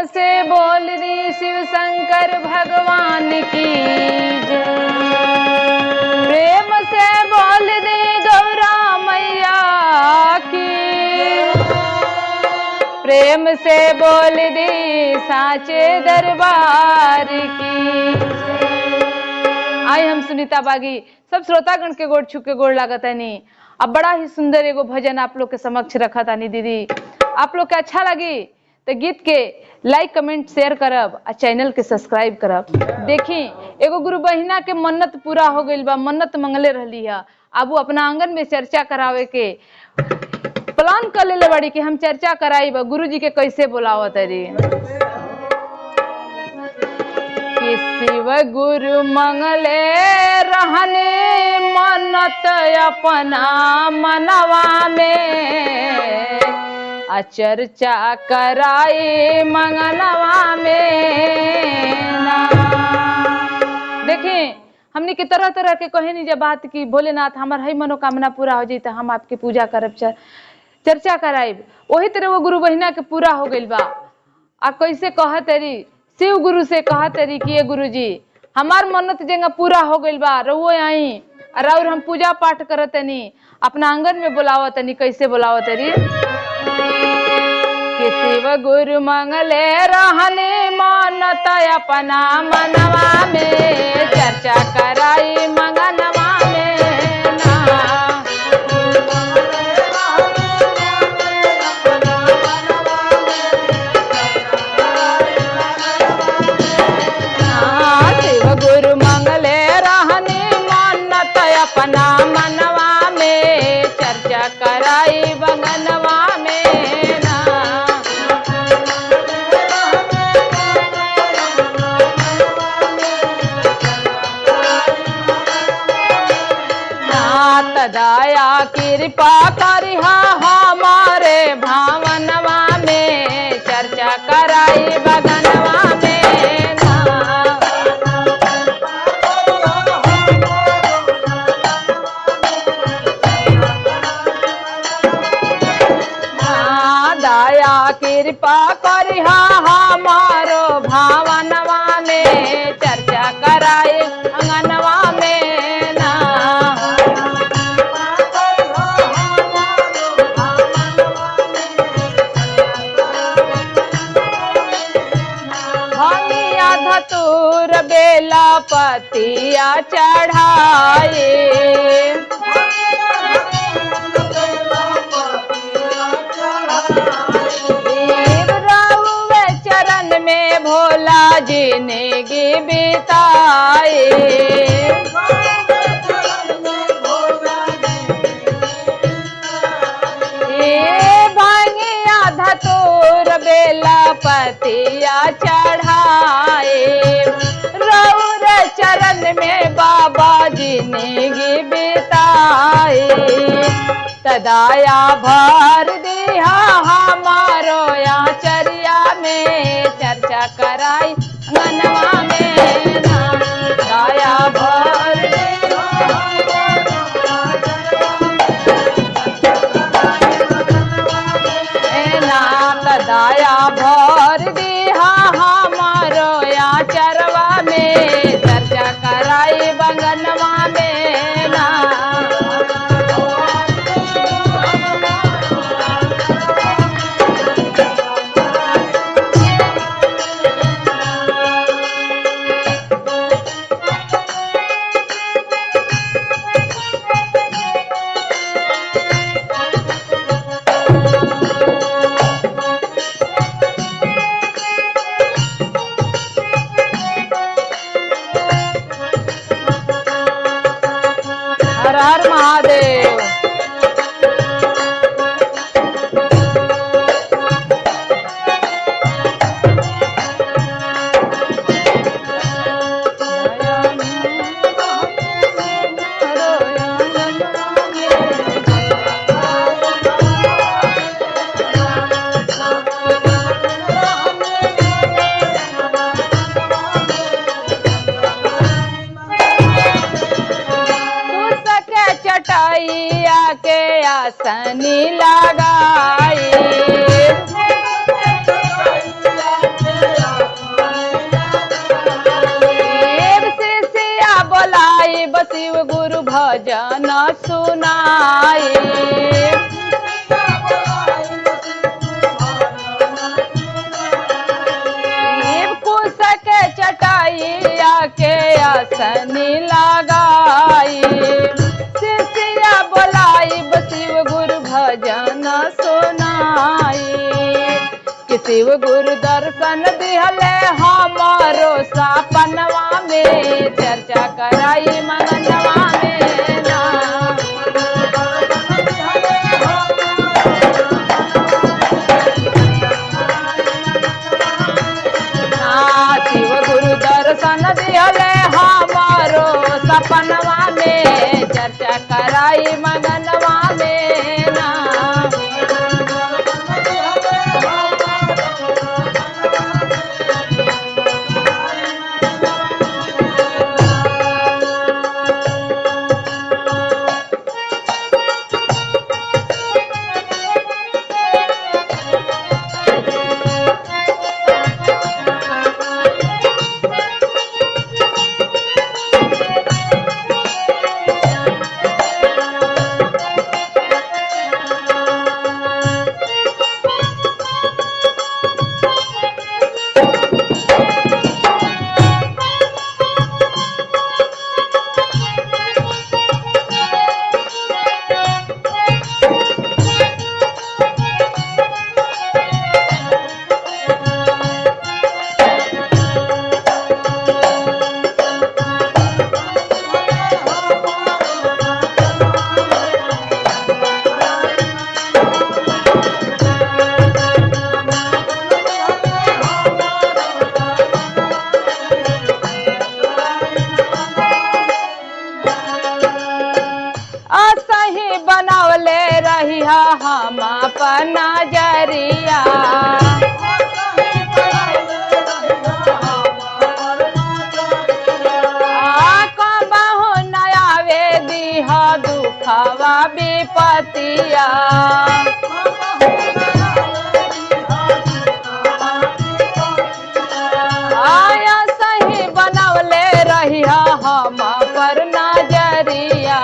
से बोल दी शिव शंकर भगवान की जय। प्रेम से बोल दी गौरा मैया की, प्रेम से बोल दी साचे दरबार की। आई हम सुनीता बागी सब श्रोतागण के गोड़ छू के गोड़ लागत है नी। अब बड़ा ही सुंदर एगो भजन आप लोग के समक्ष रखा था नी दीदी। आप लोग के अच्छा लगी तो गीत के लाइक कमेंट शेयर करब और चैनल के सब्सक्राइब करब। देखी एगो गुरु बहिना के मन्नत पूरा हो गई बा, मन्नत मंगले रहली है। अब वो अपना आंगन में चर्चा करावे के प्लान कर ले बड़ी कि हम चर्चा कराई बा गुरु जी के कैसे बुलावत रे। कि शिव गुरु मंगले रहने मन्नत अपना मनवा में, चर्चा कराई मंगलवा में ना। देखिए हमने के तरह तरह के कहे नहीं जब बात की भोलेनाथ हमार है मनोकामना पूरा हो जाए तो हम आपके पूजा करब चर्चा कराइब। वही तरह वो गुरु बहिना के पूरा हो गई बा। आ कैसे कह तरी शिव गुरु से कह तरी कि ये गुरु जी हमार मन्नत जगह पूरा हो गई बा, रहुओ आई और हम पूजा पाठ करतनी अपना आंगन में बुलावतनी। कैसे बुलावतरी कि शिव गुरु मंगले रहने मन्नत अपना मनवा में, चर्चा कराई मंगनवा में ना। शिव गुरु मंगले रहने मन्नत अपना मनवा में, चर्चा कराई मंगनवा में ना। दया कृपा करिहा हमारे भावनवा में, चर्चा कराई बगनवा में ना। दया कृपा करिहा हमारो भावनवा में, चर्चा कराई अंगनवा में ना। धतूर बेला पतिया चढ़ाए, रहुए चरण में भोला जिंदगी बिताए। भांगिया धतूर बेला पतिया चढ़ाए, रौर चरण में बाबा जिंदगी बिताए। तदाया भर दिया हमारो आचरिया में, चर्चा कराई मनवा में ना। दया भर दया भर दिया हमारो आचरवा में, चर्चा कराई बंगनवा में ना। हर हर महादेव। चटाइया के आसनी लगाई, भजन सुनाए। कुश के चटाइया के आसनी लगाई, शिष्या बोलाई शिव गुरु भजन सुनाई। कि शिव गुरु दर्शन दिहले हमारो सपनवा में, चर्चा कराई मगनवा में ना। शिव गुरु दर्शन दिहले हमारो सपनवा में, चर्चा कराई मगनवा में ना। बनवले रहिया हम अपना जरिया, कहू न आवे दीहा दुखवा विपतिया। आया सही बनवले रहिया हम पर नजरिया,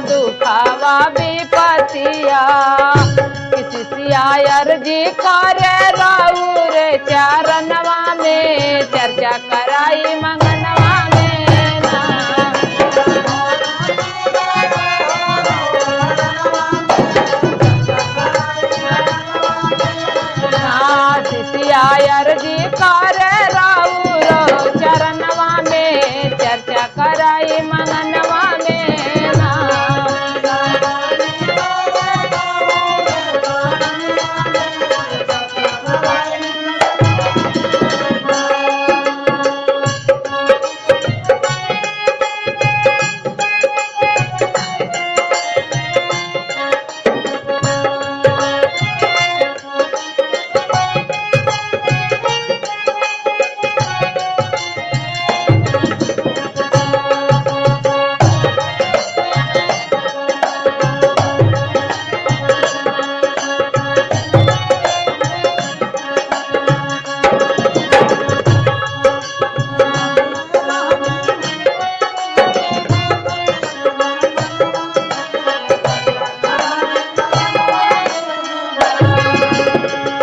दुखावा विपतिया। किसी सियायर जी करे राउर चरणवा में, चर्चा कराई मंगनवा में ना। सियायर जी करे राउर चरणवा में, चर्चा कराई मंगनवा में ना।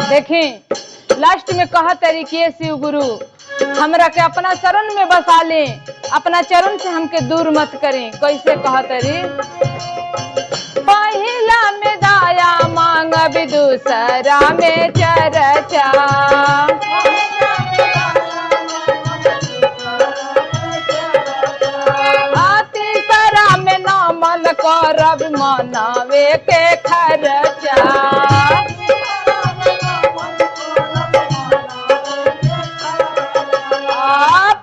देखें लास्ट में कहा तरीके शिव गुरु हमरा के अपना चरण में बसा ले, अपना चरण से हमके दूर मत करें। कैसे कहा तरी? पहिला में दाया मांग दूसरा में चर्चा, तीसरा में नामल करब मनावे के खर्चा।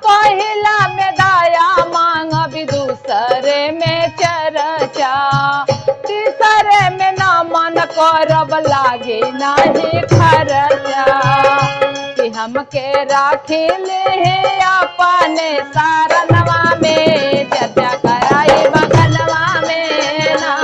पहिला में दाया मांग दूसरे में चर्चा, तीसरे में नामन करब लागे नहीं खर्चा। कि हमके राखी ले अपने सारनवा में, चर्चा कराई बगलवा में ना।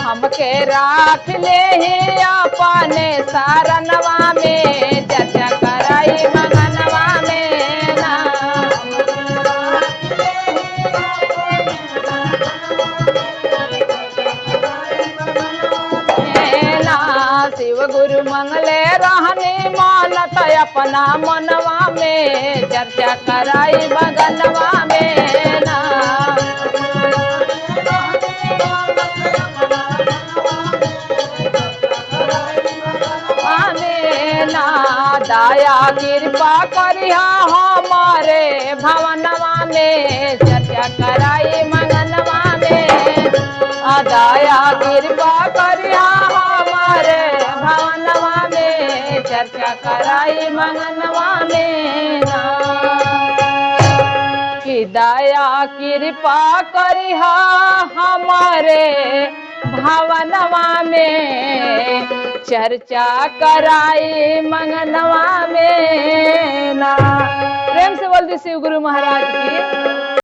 हमके राख ले ही अपने सारनवा में चर्चा कराई मगनवा में ना। ना शिव गुरु मंगले रहनी मानत अपना मनवा में चर्चा कराई मगनवा में ना। ना दया कृपा करिया हमारे भवनवा में चर्चा कराई मगनवा में। दया कृपा करिया हमारे भवनवा में चर्चा कराई मगनवा में ना। कि दया कृपा करिया हमारे भवनवा में चर्चा कराई मंगनवा में ना। प्रेम से बोल दी शिव गुरु महाराज की।